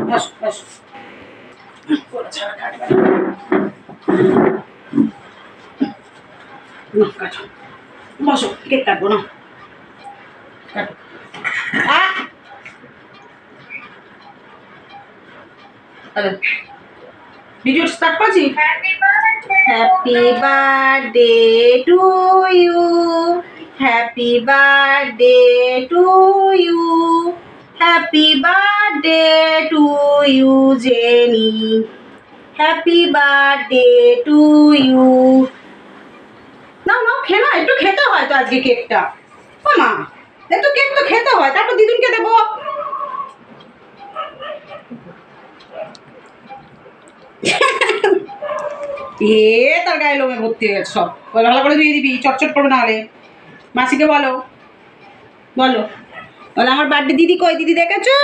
বসো বসো, ছাড়া কাটবে না, কাটো, বসো, কেক কাটবো না, কাটো। ভিডিও স্টার্ট করছি। Happy birthday to you, happy birthday to you, happy birthday to you Jenny, happy birthday to you. নাও নাও, খেয়ে না, একটু খেতে হয় তো আজকে কেকটা। ও মা, একটু কেক তো খেতে হয়, তারপর দিদুনকে দেবো। তার গায়ে লোমে ভর্তি হয়ে গেছে সব, ভালো করে ধুয়ে দিবি, চটচট করবে না হলে। মাসিকে বলো, বলো বলো আমার বার্থডে দিদি কই, দিদি দেখেছো?